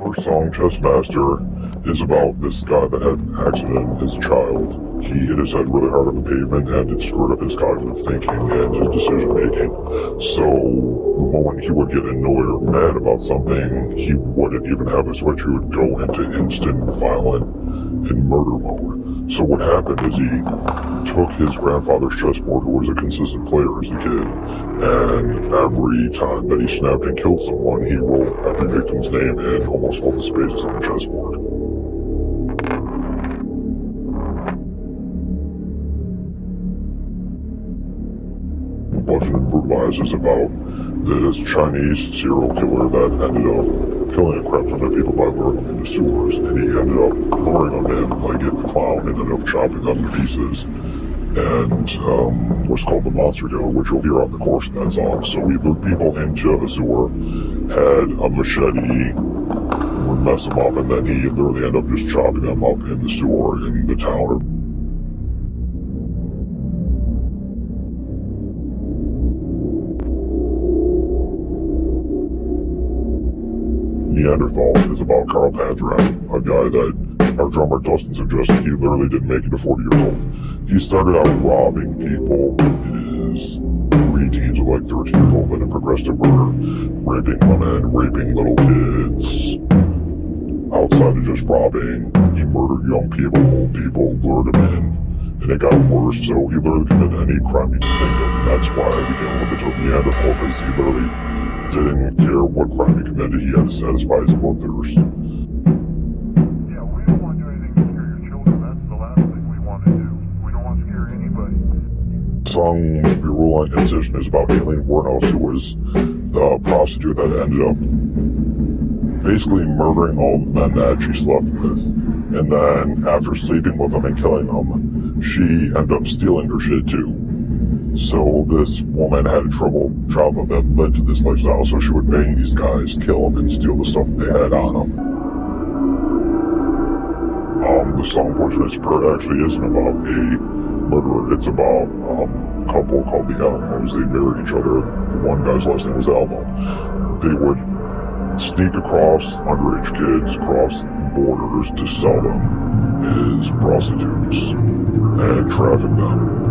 first song, Chessmaster, is about this guy that had an accident as a child. He hit his head really hard on the pavement and it screwed up his cognitive thinking and his decision making. So the moment he would get annoyed or mad about something, he wouldn't even have a switch. He would go into instant violent and murder mode. So what happened is he took his grandfather's chessboard, who was a consistent player as a kid, and every time that he snapped and killed someone, he wrote every victim's name in almost all the spaces on the chessboard. Abduction and Brutalized is about this Chinese serial killer that ended up killing a crap ton of people by luring them into sewers, and he ended up luring them in like if the clown ended up chopping them to pieces, and what's called the monster killer, which you'll hear on the course of that song. So he lured people into a sewer, had a machete, would mess them up, and then he literally ended up just chopping them up in the sewer in the town. Neanderthal is about Carl Panzram, a guy that our drummer Dustin suggested. He literally didn't make it to 40 years old. He started out robbing people in his preteens of like 13 years old, and it progressed to murder, raping women, raping little kids. Outside of just robbing, he murdered young people, old people, lured them in, and it got worse. So he literally committed any crime he could think of, and that's why I became a little bit of Neanderthal, because he literally didn't care what crime he committed. He had to satisfy his blood thirst. Yeah, we don't want to do anything to scare your children. That's the last thing we want to do. We don't want to scare anybody. Song Virulent Incision is about Aileen Wuornos, who was the prostitute that ended up basically murdering all the men that she slept with. And then after sleeping with them and killing them, she ended up stealing her shit too. So this woman had a troubled childhood that led to this lifestyle, so she would bang these guys, kill them, and steal the stuff they had on them. The song Poisonous Spirit actually isn't about a murderer. It's about a couple called the Alamos. They married each other. The one guy's last name was Alamo. They would sneak across underage kids, across borders to sell them as prostitutes and traffic them.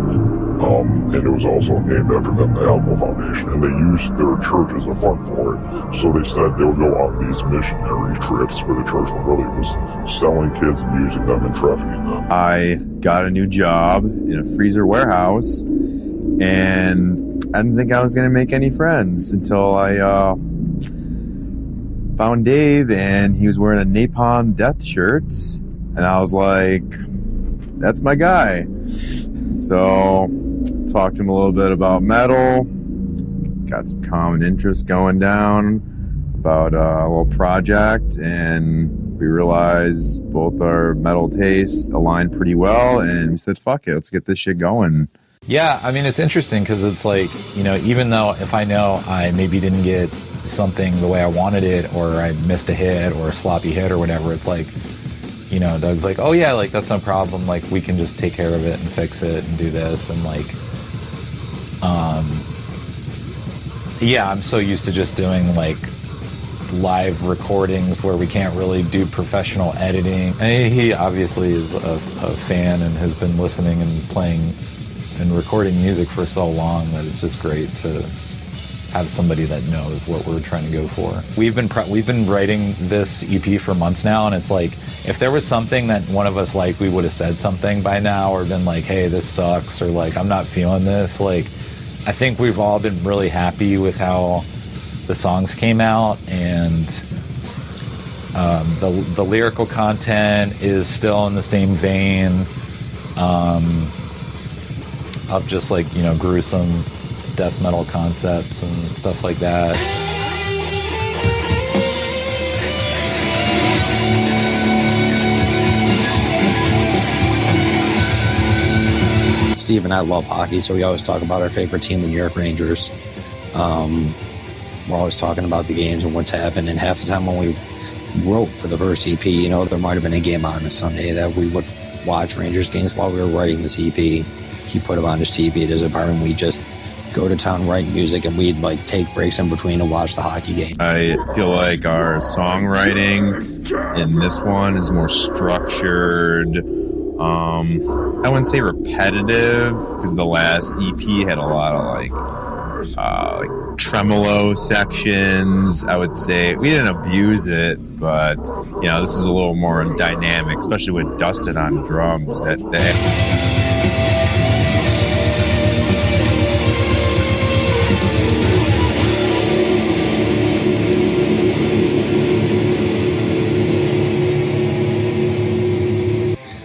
And it was also named after them, the Alamo Foundation, and they used their church as a fund for it. So they said they would go on these missionary trips for the church, when really it was selling kids and using them and trafficking them. I got a new job in a freezer warehouse, and I didn't think I was going to make any friends until I found Dave, and he was wearing a Napalm Death shirt, and I was like, that's my guy. So talked to him a little bit about metal, got some common interest going down about a little project, and we realized both our metal tastes aligned pretty well, and we said, fuck it, let's get this shit going. Yeah, I mean, it's interesting because it's like, you know, even though if I know I maybe didn't get something the way I wanted it, or I missed a hit or a sloppy hit or whatever, it's like, you know, Doug's like, oh yeah, like that's no problem, like we can just take care of it and fix it and do this, and like, yeah, I'm so used to just doing like live recordings where we can't really do professional editing. And he obviously is a fan and has been listening and playing and recording music for so long that it's just great to have somebody that knows what we're trying to go for. We've been writing this EP for months now, and it's like, if there was something that one of us liked, we would have said something by now, or been like, hey, this sucks, or like, I'm not feeling this. Like, I think we've all been really happy with how the songs came out, and the lyrical content is still in the same vein of just like, you know, gruesome death metal concepts and stuff like that. Steve and I love hockey, so we always talk about our favorite team, the New York Rangers. We're always talking about the games and what's happened, and half the time when we wrote for the first EP, you know, there might have been a game on a Sunday that we would watch Rangers games while we were writing this EP. He put them on his TV at his apartment. We just go to town, write music, and we'd like take breaks in between to watch the hockey game. I feel like our songwriting in this one is more structured. I wouldn't say repetitive, because the last EP had a lot of like tremolo sections. I would say we didn't abuse it, but this is a little more dynamic, especially with Dustin on drums.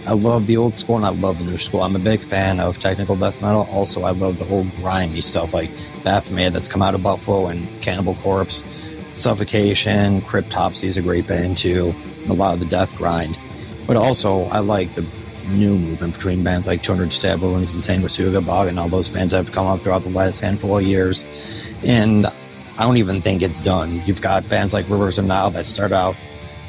I love the old school and I love the new school. I'm a big fan of technical death metal. Also, I love the whole grindy stuff like Baphomet that's come out of Buffalo and Cannibal Corpse, Suffocation, Cryptopsy is a great band too. A lot of the death grind. But also, I like the new movement between bands like 200 Stab Wounds and Sanguisuga Bog and all those bands that have come up throughout the last handful of years. And I don't even think it's done. You've got bands like Rivers of Nile that start out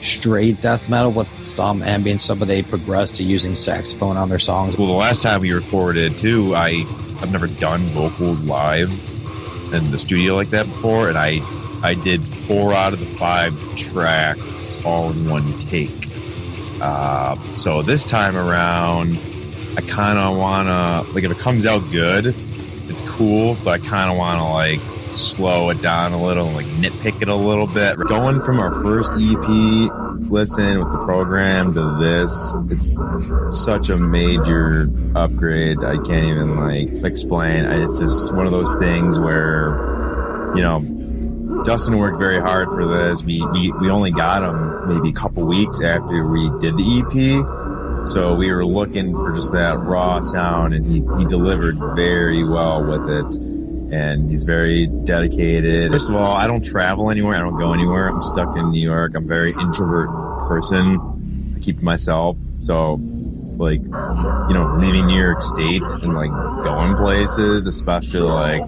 straight death metal with some ambient stuff, but they progress to using saxophone on their songs. Well, the last time we recorded too, I've never done vocals live in the studio like that before, and I did 4 out of the 5 tracks all in one take. So this time around, I kind of want to, like, if it comes out good, it's cool, but I kind of want to, like, slow it down a little, like, nitpick it a little bit. Going from our first EP listen with the program to this, it's such a major upgrade. I can't even, like, explain. It's just one of those things where, Dustin worked very hard for this. We only got him maybe a couple weeks after we did the EP, so we were looking for just that raw sound, and he delivered very well with it, and he's very dedicated. First of all, I don't travel anywhere. I don't go anywhere. I'm stuck in New York. I'm a very introvert person. I keep to myself, so like, leaving New York State and like going places, especially like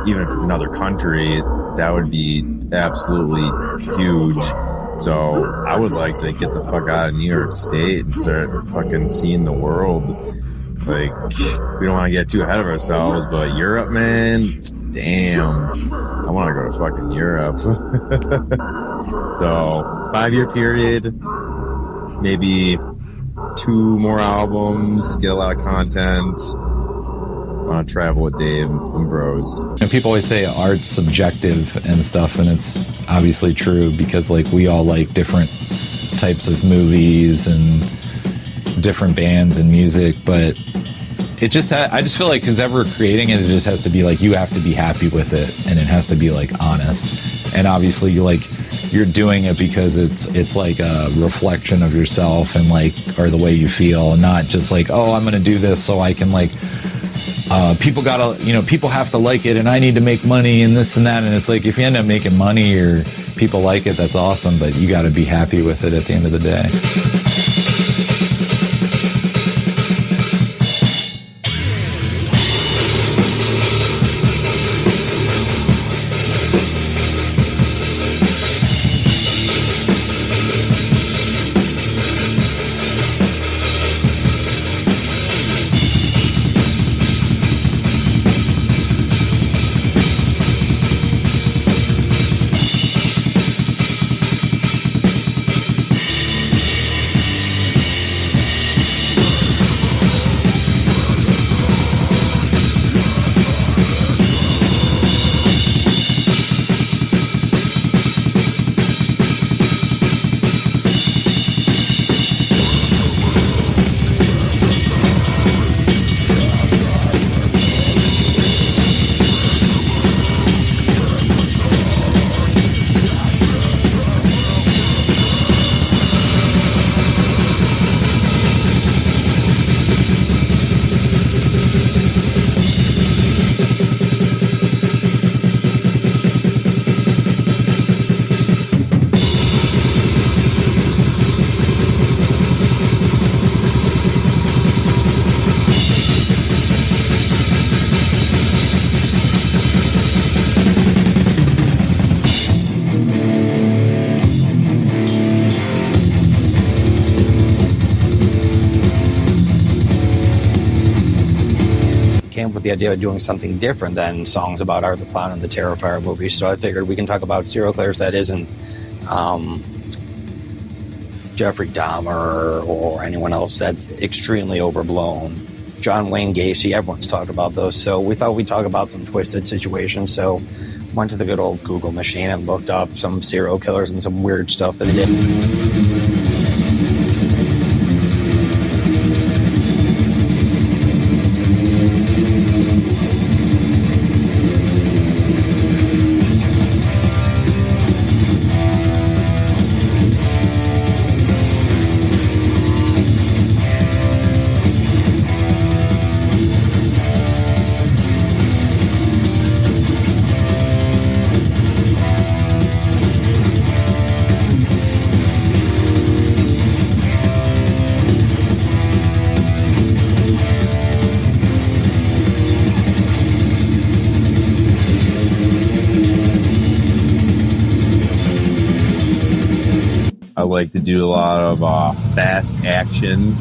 even if it's another country, that would be absolutely huge. So I would like to get the fuck out of New York State and start fucking seeing the world. Like, we don't want to get too ahead of ourselves, but Europe, man, damn, I want to go to fucking Europe. So 5-year period, maybe 2 more albums, get a lot of content. I want to travel with Dave and bros. And people always say art's subjective and stuff, and it's obviously true because, like, we all like different types of movies and different bands and music, but it just I just feel like because ever creating it, it just has to be like, you have to be happy with it, and it has to be like honest. And obviously you're doing it because it's like a reflection of yourself and like, or the way you feel, and not just like, oh, I'm gonna do this so I can like people have to like it and I need to make money and this and that. And it's like, if you end up making money or people like it, that's awesome, but you got to be happy with it at the end of the day. the idea of doing something different than songs about Art the Clown and the Terrifier movie. So I figured we can talk about serial killers that isn't Jeffrey Dahmer or anyone else that's extremely overblown. John Wayne Gacy, everyone's talked about those. So we thought we'd talk about some twisted situations. So went to the good old Google machine and looked up some serial killers and some weird stuff that they did. I like to do a lot of fast action.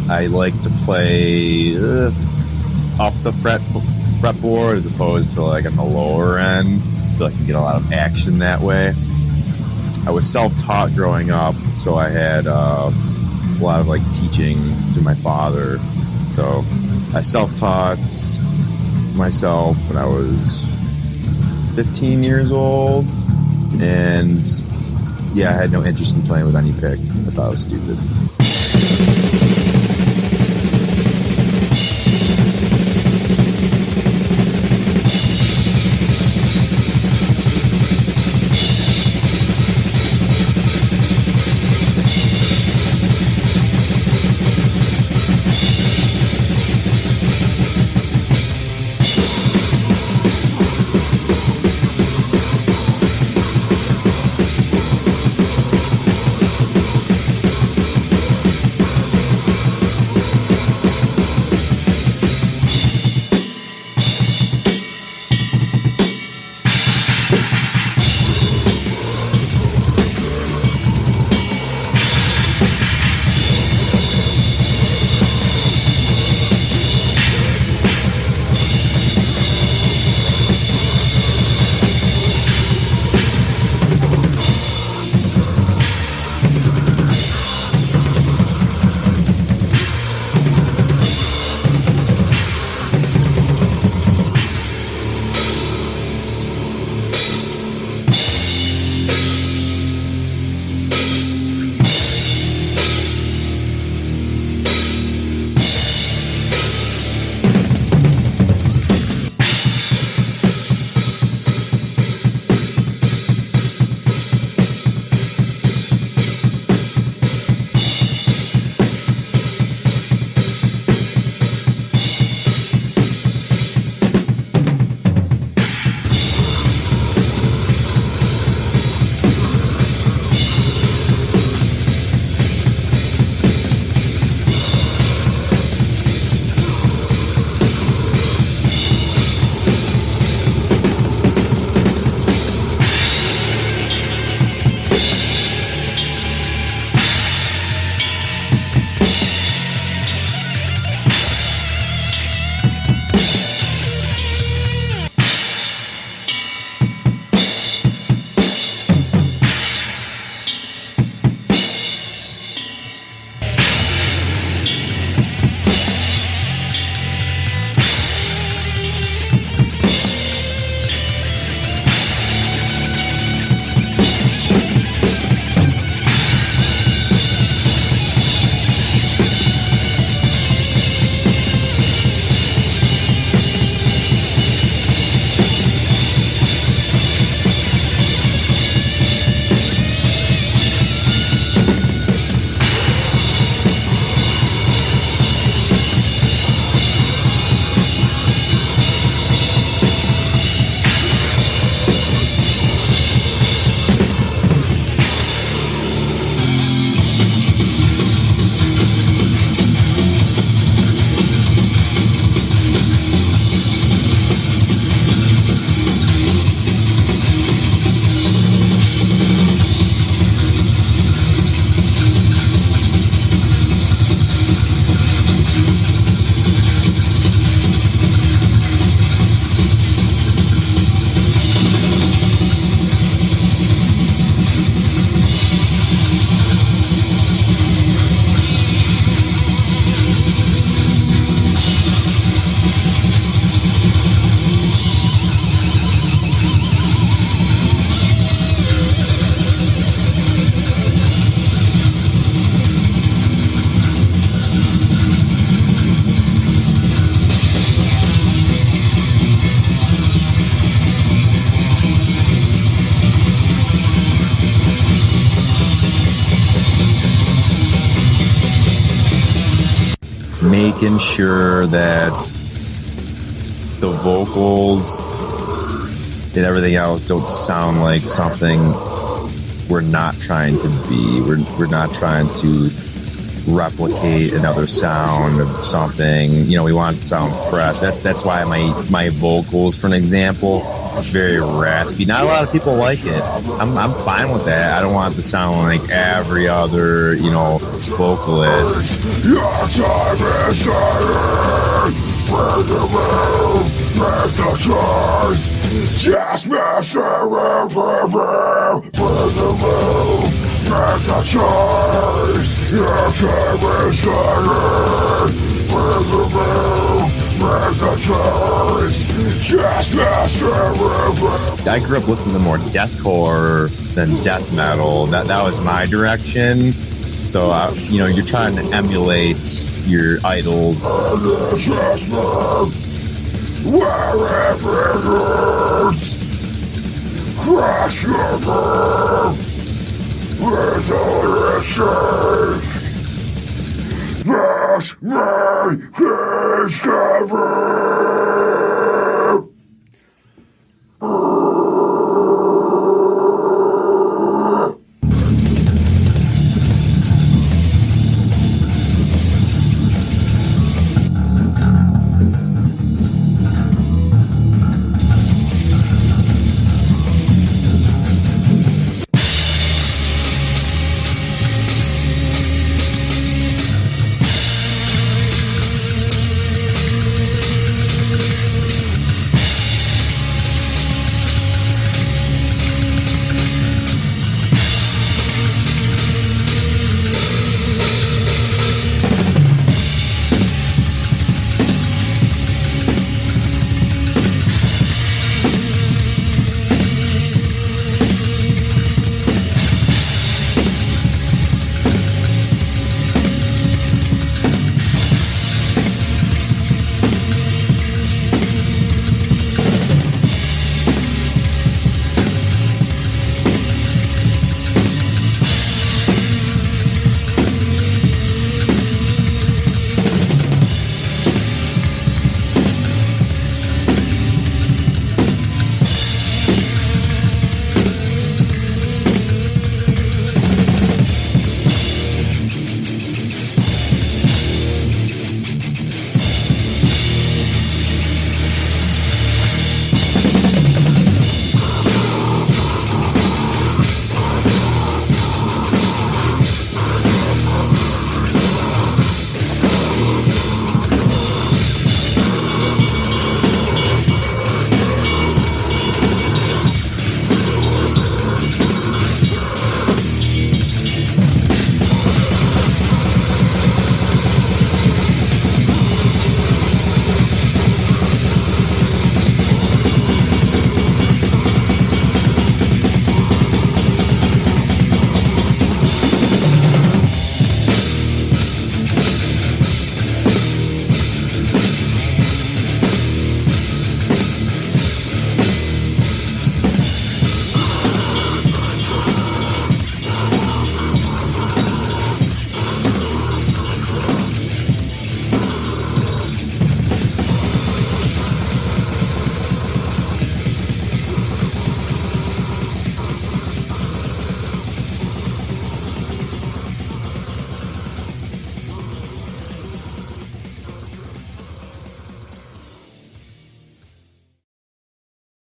I like to play up the fretboard as opposed to like on the lower end. I feel like you get a lot of action that way. I was self-taught growing up, so I had a lot of like teaching through my father. So I self-taught myself when I was 15 years old, and yeah, I had no interest in playing with any pick. I thought it was stupid. making sure that the vocals and everything else don't sound like something we're not trying to be. We're not trying to replicate another sound of something. You know, we want it to sound fresh. That's why my vocals, for an example, it's very raspy. Not a lot of people like it. I'm fine with that. I don't want it to sound like every other, you know, vocalist. Your time is shining. Where the moon make the choice. Just master where the moon make the choice. Your time is shining. Where the moon make the choice. Just master I grew up listening to more deathcore than death metal. That was my direction. So, you know, you're trying to emulate your idols. Wherever it hurts, crush your bird with all your strength. This may discover.